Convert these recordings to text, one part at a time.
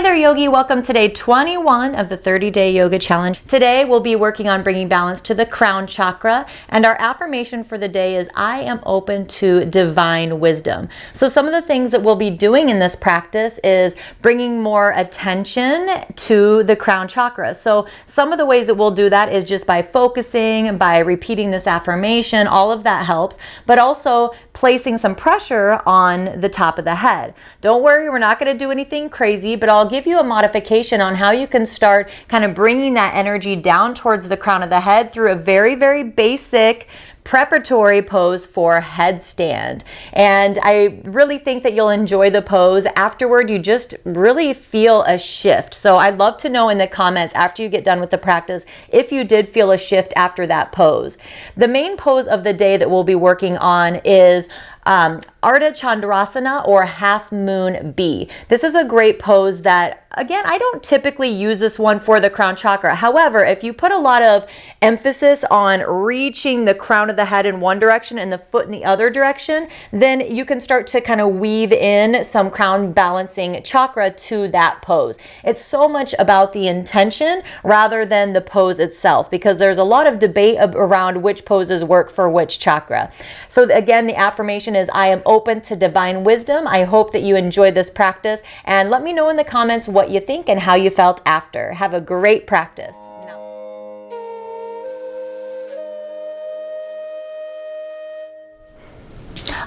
Hey there, Yogi. Welcome to day 21 of the 30-day yoga challenge. Today we'll be working on bringing balance to the crown chakra, and our affirmation for the day is I am open to divine wisdom. So some of the things that we'll be doing in this practice is bringing more attention to the crown chakra. So some of the ways that we'll do that is just by focusing, by repeating this affirmation. All of that helps, but also placing some pressure on the top of the head. Don't worry, we're not going to do anything crazy, but I'll give you a modification on how you can start kind of bringing that energy down towards the crown of the head through a very, very basic preparatory pose for headstand. And I really think that you'll enjoy the pose. Afterward, you just really feel a shift. So I'd love to know in the comments after you get done with the practice if you did feel a shift after that pose. The main pose of the day that we'll be working on is ardha chandrasana, or half moon B. This is a great pose that, again, I don't typically use this one for the crown chakra. However, if you put a lot of emphasis on reaching the crown of the head in one direction and the foot in the other direction, then you can start to kind of weave in some crown balancing chakra to that pose. It's so much about the intention rather than the pose itself, because there's a lot of debate around which poses work for which chakra. So again, the affirmation is I am open to divine wisdom. I hope that you enjoyed this practice, and let me know in the comments what you think and how you felt after. Have a great practice.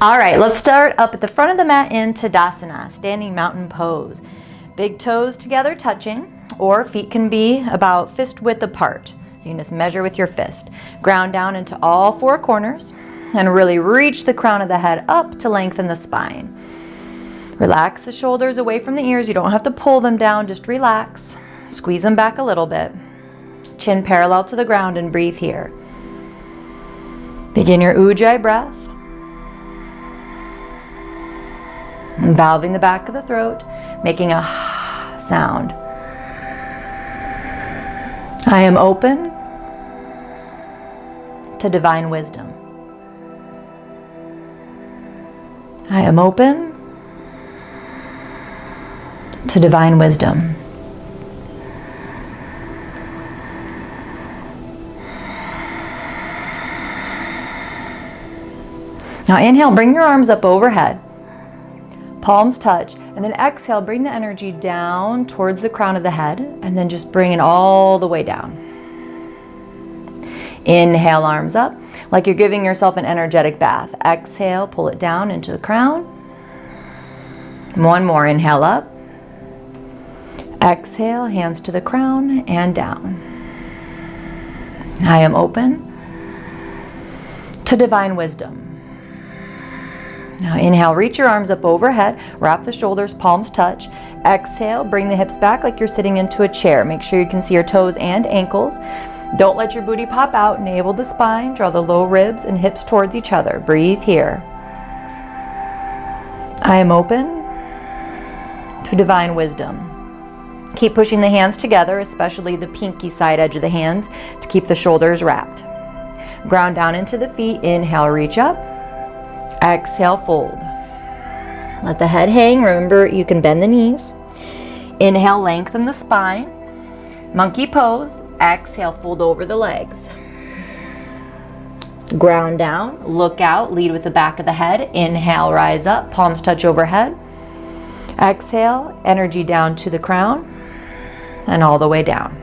All right, let's start up at the front of the mat in Tadasana, standing mountain pose. Big toes together touching, or feet can be about fist width apart. So you can just measure with your fist. Ground down into all four corners and really reach the crown of the head up to lengthen the spine. Relax the shoulders away from the ears. You don't have to pull them down, just relax. Squeeze them back a little bit. Chin parallel to the ground and breathe here. Begin your ujjayi breath. Valving the back of the throat, making a sound. I am open to divine wisdom. I am open to divine wisdom. Now inhale, bring your arms up overhead. Palms touch, and then exhale, bring the energy down towards the crown of the head, and then just bring it all the way down. Inhale, arms up, like you're giving yourself an energetic bath. Exhale, pull it down into the crown. One more, inhale up. Exhale, hands to the crown and down. I am open to divine wisdom. Now inhale, reach your arms up overhead, wrap the shoulders, palms touch. Exhale, bring the hips back like you're sitting into a chair. Make sure you can see your toes and ankles. Don't let your booty pop out. Navel the spine, draw the low ribs and hips towards each other. Breathe here. I am open to divine wisdom. Keep pushing the hands together, especially the pinky side edge of the hands, to keep the shoulders wrapped. Ground down into the feet. Inhale, reach up. Exhale, fold. Let the head hang. Remember, you can bend the knees. Inhale, lengthen the spine. Monkey pose. Exhale, fold over the legs. Ground down, look out, lead with the back of the head. Inhale, rise up, palms touch overhead. Exhale, energy down to the crown and all the way down.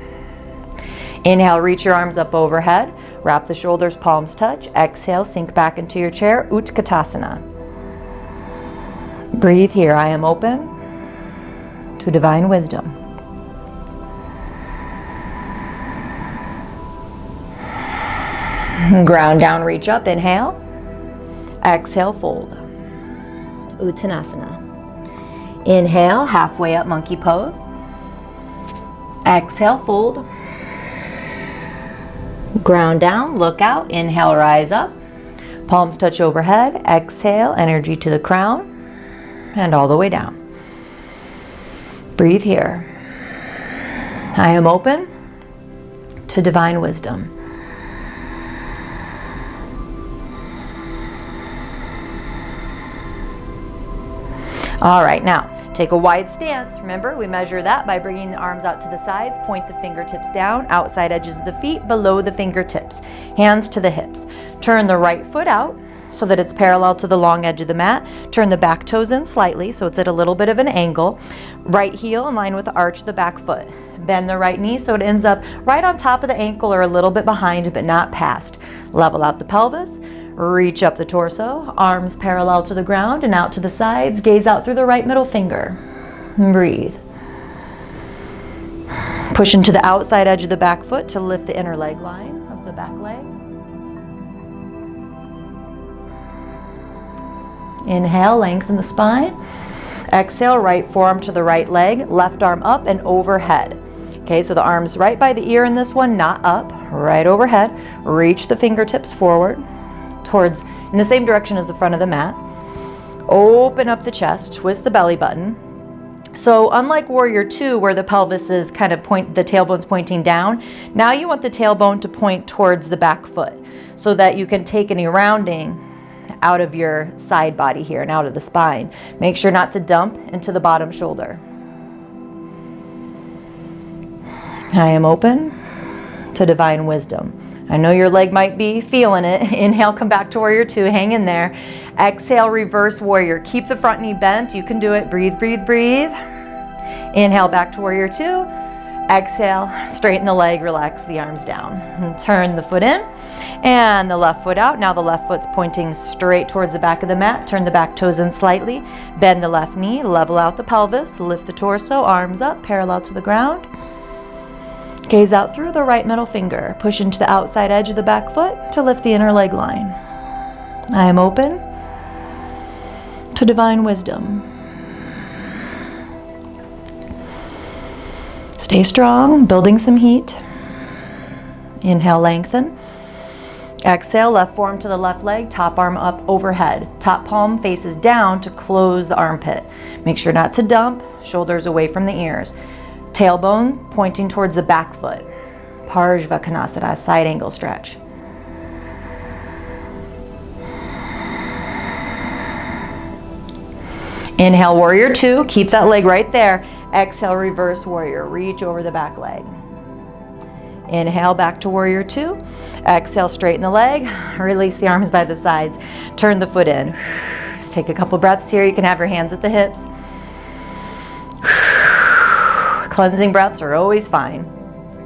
Inhale, reach your arms up overhead. Wrap the shoulders, palms touch. Exhale, sink back into your chair, Utkatasana. Breathe here. I am open to divine wisdom. Ground down, reach up, inhale. Exhale, fold. Uttanasana. Inhale, halfway up, monkey pose. Exhale, fold. Ground down, look out, inhale, rise up. Palms touch overhead. Exhale, energy to the crown and all the way down. Breathe here. I am open to divine wisdom. All right, now Take a wide stance. Remember, we measure that by bringing the arms out to the sides, point the fingertips down, outside edges of the feet, below the fingertips, hands to the hips. Turn the right foot out so that it's parallel to the long edge of the mat. Turn the back toes in slightly so it's at a little bit of an angle. Right heel in line with the arch of the back foot. Bend the right knee so it ends up right on top of the ankle or a little bit behind, but not past. Level out the pelvis. Reach up the torso, arms parallel to the ground and out to the sides. Gaze out through the right middle finger. Breathe. Push into the outside edge of the back foot to lift the inner leg line of the back leg. Inhale, lengthen the spine. Exhale, right forearm to the right leg, left arm up and overhead. Okay, so the arms right by the ear in this one, not up, right overhead. Reach the fingertips forward towards, in the same direction as the front of the mat. Open up the chest, twist the belly button. So unlike Warrior 2, where the pelvis is kind of the tailbone's pointing down, now you want the tailbone to point towards the back foot so that you can take any rounding out of your side body here and out of the spine. Make sure not to dump into the bottom shoulder. I am open to divine wisdom. I know your leg might be feeling it. Inhale, come back to Warrior 2, hang in there. Exhale, reverse warrior. Keep the front knee bent, you can do it. Breathe, breathe, breathe. Inhale, back to Warrior 2. Exhale, straighten the leg, relax the arms down. And turn the foot in and the left foot out. Now the left foot's pointing straight towards the back of the mat. Turn the back toes in slightly. Bend the left knee, level out the pelvis, lift the torso, arms up, parallel to the ground. Gaze out through the right middle finger. Push into the outside edge of the back foot to lift the inner leg line. I am open to divine wisdom. Stay strong, building some heat. Inhale, lengthen. Exhale, left forearm to the left leg, top arm up overhead. Top palm faces down to close the armpit. Make sure not to dump, shoulders away from the ears. Tailbone pointing towards the back foot. Parshvakonasana, side angle stretch. Inhale, Warrior 2. Keep that leg right there. Exhale, reverse warrior. Reach over the back leg. Inhale, back to Warrior 2. Exhale, straighten the leg. Release the arms by the sides. Turn the foot in. Just take a couple breaths here. You can have your hands at the hips. Cleansing breaths are always fine.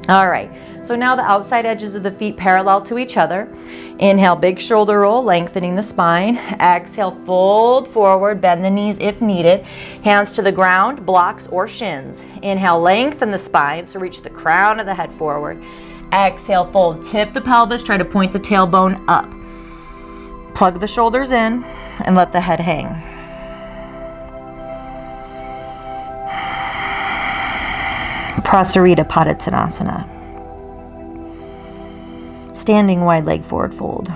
All right, so now the outside edges of the feet parallel to each other. Inhale, big shoulder roll, lengthening the spine. Exhale, fold forward, bend the knees if needed. Hands to the ground, blocks or shins. Inhale, lengthen the spine, so reach the crown of the head forward. Exhale, fold, tip the pelvis, try to point the tailbone up. Plug the shoulders in and let the head hang. Prasarita Padottanasana. Standing wide leg forward fold.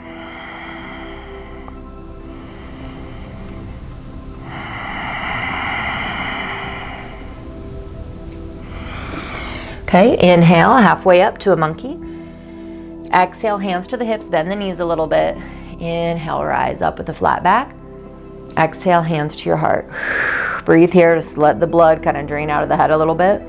Okay, inhale, halfway up to a monkey. Exhale, hands to the hips, bend the knees a little bit. Inhale, rise up with a flat back. Exhale, hands to your heart. Breathe here, just let the blood kind of drain out of the head a little bit.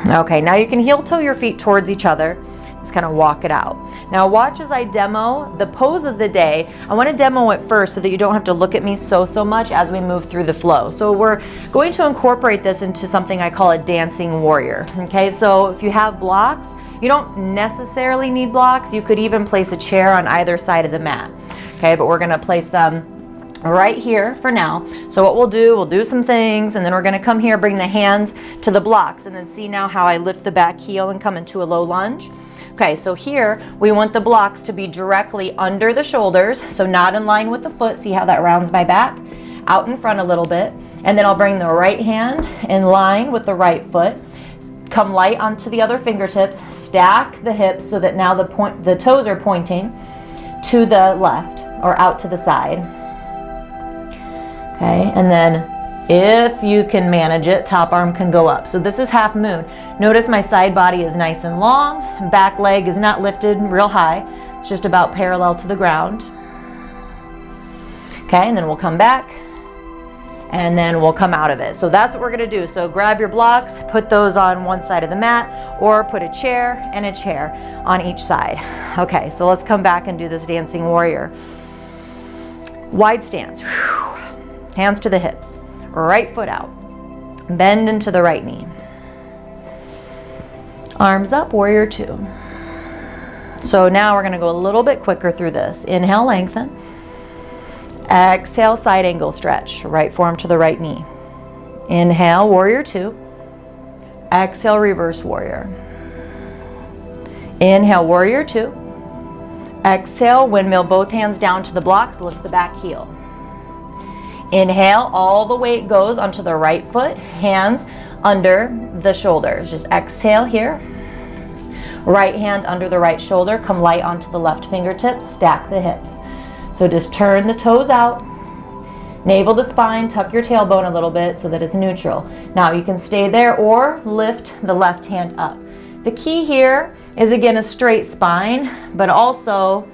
Okay, now you can heel toe your feet towards each other. Just kind of walk it out. Now watch as I demo the pose of the day. I want to demo it first so that you don't have to look at me so much as we move through the flow. So we're going to incorporate this into something I call a dancing warrior. Okay, so if you have blocks, you don't necessarily need blocks. You could even place a chair on either side of the mat. Okay, but we're going to place them right here for now. So what we'll do some things, and then we're going to come here, bring the hands to the blocks, and then see now how I lift the back heel and come into a low lunge. Okay, so here we want the blocks to be directly under the shoulders, so not in line with the foot. See how that rounds my back? Out in front a little bit. And then I'll bring the right hand in line with the right foot. Come light onto the other fingertips. Stack the hips so that now the toes are pointing to the left or out to the side. Okay, and then if you can manage it, top arm can go up. So this is half moon. Notice my side body is nice and long. Back leg is not lifted real high. It's just about parallel to the ground. Okay, and then we'll come back. and then we'll come out of it. So that's what we're gonna do. So grab your blocks, put those on one side of the mat, or put a chair and a chair on each side. Okay, so let's come back and do this dancing warrior. Wide stance, hands to the hips, right foot out, bend into the right knee. Arms up, warrior two. So now we're gonna go a little bit quicker through this. Inhale, lengthen. Exhale, side angle stretch, right forearm to the right knee. Inhale, warrior two. Exhale, reverse warrior. Inhale, warrior two. Exhale, windmill, both hands down to the blocks, lift the back heel. Inhale, all the weight goes onto the right foot, hands under the shoulders. Just exhale here. Right hand under the right shoulder, come light onto the left fingertips, stack the hips. So just turn the toes out, navel to spine, tuck your tailbone a little bit so that it's neutral. Now you can stay there or lift the left hand up. The key here is again a straight spine, but also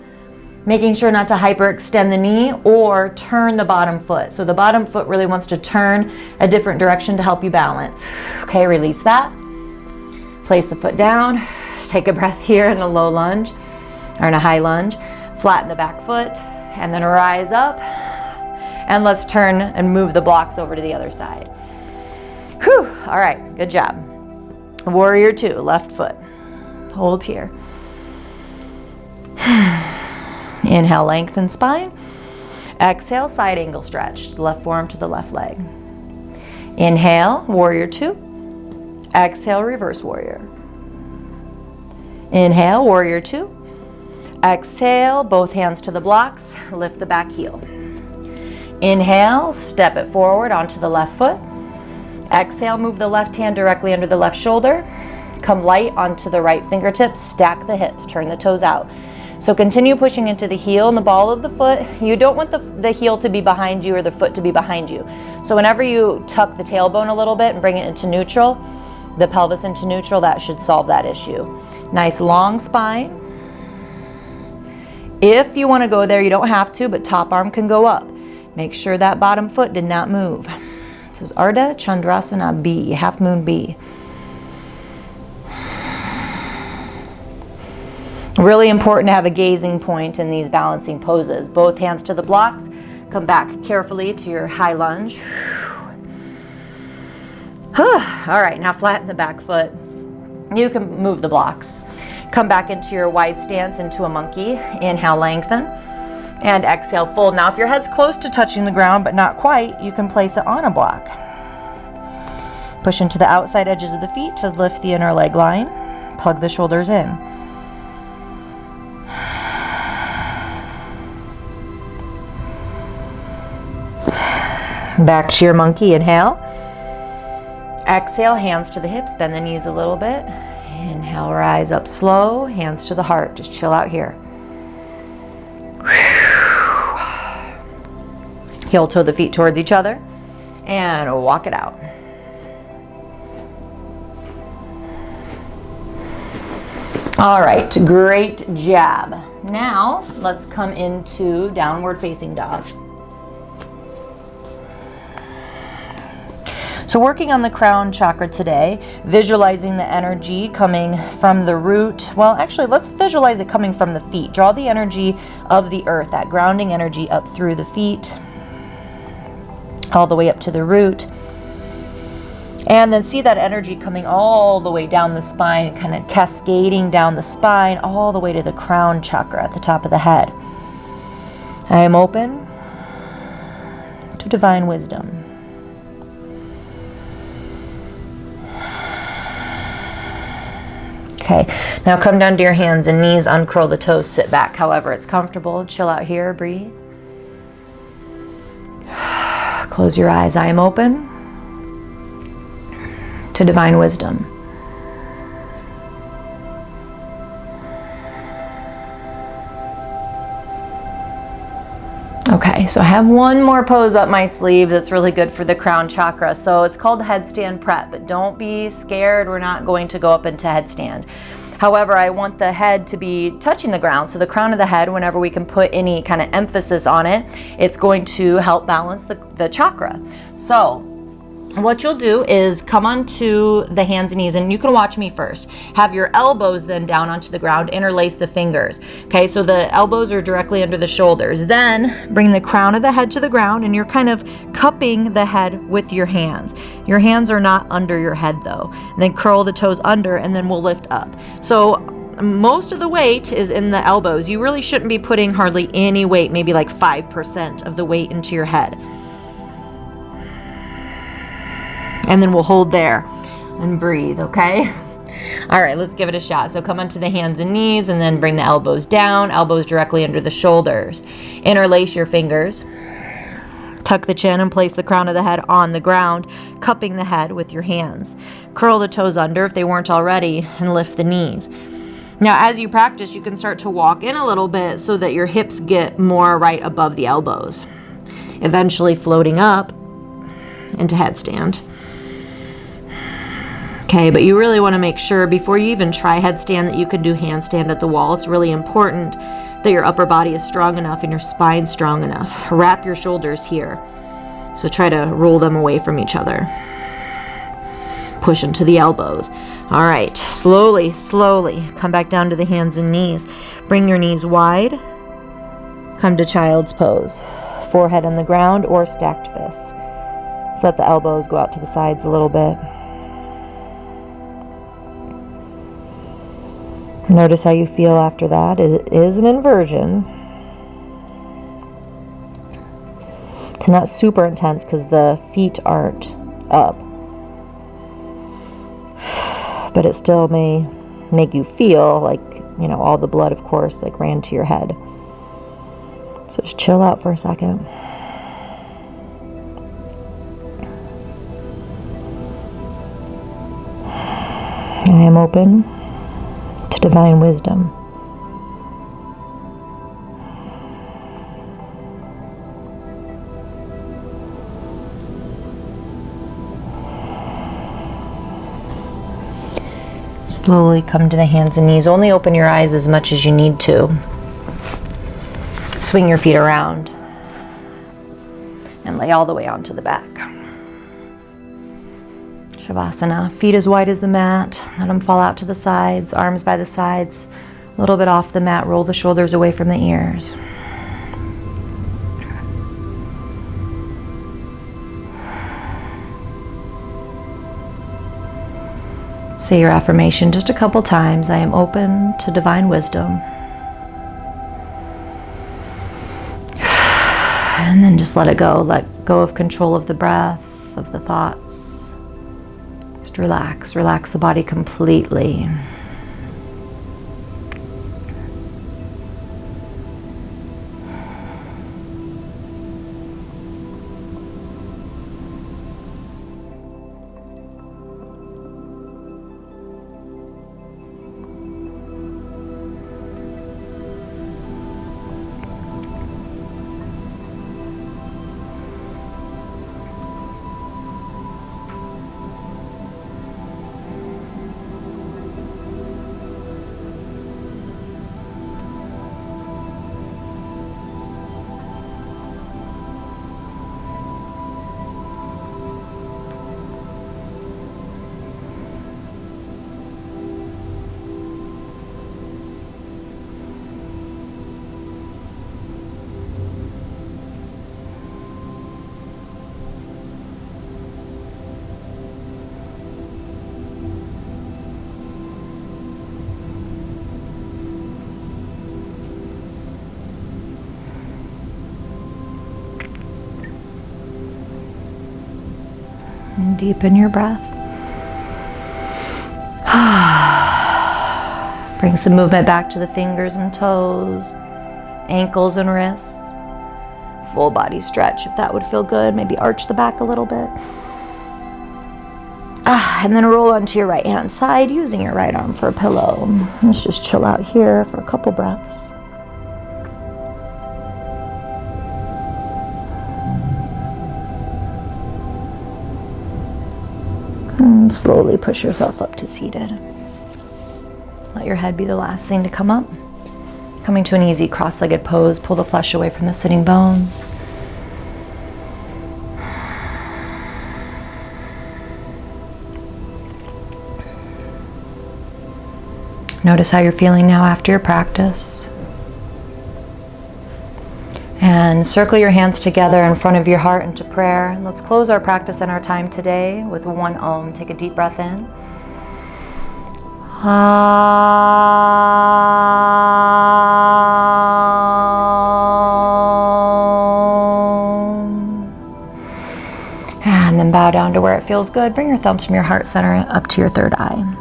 making sure not to hyperextend the knee or turn the bottom foot. So the bottom foot really wants to turn a different direction to help you balance. Okay, release that. Place the foot down. Take a breath here in a low lunge or in a high lunge. Flatten the back foot and then rise up. And let's turn and move the blocks over to the other side. Whew, all right, good job. Warrior two, left foot. Hold here. Inhale, lengthen spine. Exhale, side angle stretch, left forearm to the left leg. Inhale, warrior two. Exhale, reverse warrior. Inhale, warrior two. Exhale, both hands to the blocks, lift the back heel. Inhale, step it forward onto the left foot. Exhale, move the left hand directly under the left shoulder. Come light onto the right fingertips, stack the hips, turn the toes out. So continue pushing into the heel and the ball of the foot. You don't want the heel to be behind you or the foot to be behind you. So whenever you tuck the tailbone a little bit and bring it into neutral, the pelvis into neutral, that should solve that issue. Nice long spine. If you want to go there, you don't have to, but top arm can go up. Make sure that bottom foot did not move. This is Ardha Chandrasana B, half moon B. Really important to have a gazing point in these balancing poses. Both hands to the blocks. Come back carefully to your high lunge. All right, now flatten the back foot. You can move the blocks. Come back into your wide stance, into a monkey. Inhale, lengthen. And exhale, fold. Now if your head's close to touching the ground, but not quite, you can place it on a block. Push into the outside edges of the feet to lift the inner leg line. Plug the shoulders in. Back to your monkey, inhale. Exhale, hands to the hips, bend the knees a little bit. Inhale, rise up slow, hands to the heart, just chill out here. Heel toe the feet towards each other and walk it out. All right, great job. Now let's come into downward facing dog. So working on the crown chakra today, visualizing the energy coming from the root. Well, actually, let's visualize it coming from the feet. Draw the energy of the earth, that grounding energy up through the feet, all the way up to the root. And then see that energy coming all the way down the spine, kind of cascading down the spine, all the way to the crown chakra at the top of the head. I am open to divine wisdom. Okay, now come down to your hands and knees, uncurl the toes, sit back however it's comfortable. Chill out here, breathe. Close your eyes. I am open to divine wisdom. Okay, so I have one more pose up my sleeve that's really good for the crown chakra. So it's called headstand prep, but don't be scared. We're not going to go up into headstand. However, I want the head to be touching the ground. So the crown of the head, whenever we can put any kind of emphasis on it, it's going to help balance the chakra. So what you'll do is come onto the hands and knees, and you can watch me first. Have your elbows then down onto the ground, interlace the fingers. Okay, so the elbows are directly under the shoulders. Then bring the crown of the head to the ground, and you're kind of cupping the head with your hands. Your hands are not under your head though. And then curl the toes under, and then we'll lift up. So most of the weight is in the elbows. You really shouldn't be putting hardly any weight, maybe like 5% of the weight into your head. And then we'll hold there and breathe, okay? All right, let's give it a shot. So come onto the hands and knees, and then bring the elbows down, elbows directly under the shoulders. Interlace your fingers. Tuck the chin and place the crown of the head on the ground, cupping the head with your hands. Curl the toes under if they weren't already, and lift the knees. Now, as you practice, you can start to walk in a little bit so that your hips get more right above the elbows, eventually floating up into headstand. Okay, but you really want to make sure before you even try headstand that you can do handstand at the wall. It's really important that your upper body is strong enough and your spine strong enough. Wrap your shoulders here. So try to roll them away from each other. Push into the elbows. All right, slowly, slowly come back down to the hands and knees. Bring your knees wide. Come to child's pose. Forehead on the ground or stacked fists. So let the elbows go out to the sides a little bit. Notice how you feel after that. It is an inversion. It's not super intense because the feet aren't up. But it still may make you feel like, you know, all the blood, of course, like ran to your head. So just chill out for a second. I am open to divine wisdom. Slowly come to the hands and knees. Only open your eyes as much as you need to. Swing your feet around and lay all the way onto the back. Shavasana, feet as wide as the mat. Let them fall out to the sides, arms by the sides, a little bit off the mat. Roll the shoulders away from the ears. Say your affirmation just a couple times. I am open to divine wisdom. And then just let it go. Let go of control of the breath, of the thoughts. Just relax. Relax the body completely. And deepen your breath. Bring some movement back to the fingers and toes, ankles and wrists. Full body stretch if that would feel good. Maybe arch the back a little bit. And then roll onto your right hand side using your right arm for a pillow. Let's just chill out here for a couple breaths. And slowly push yourself up to seated. Let your head be the last thing to come up. Coming to an easy cross-legged pose, pull the flesh away from the sitting bones. Notice how you're feeling now after your practice. And circle your hands together in front of your heart into prayer. Let's close our practice and our time today with one Om. Take a deep breath in. And then bow down to where it feels good. Bring your thumbs from your heart center up to your third eye.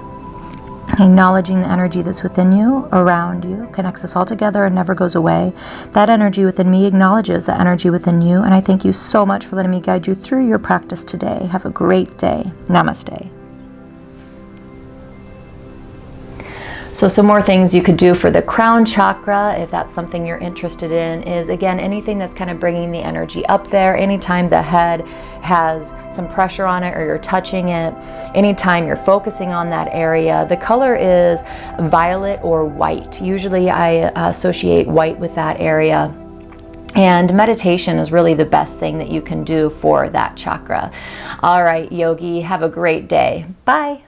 Acknowledging the energy that's within you, around you, connects us all together and never goes away. That energy within me acknowledges the energy within you, and I thank you so much for letting me guide you through your practice today. Have a great day. Namaste. So some more things you could do for the crown chakra, if that's something you're interested in, is again, anything that's kind of bringing the energy up there. Anytime the head has some pressure on it or you're touching it, anytime you're focusing on that area, the color is violet or white. Usually I associate white with that area. And meditation is really the best thing that you can do for that chakra. All right, yogi, have a great day. Bye.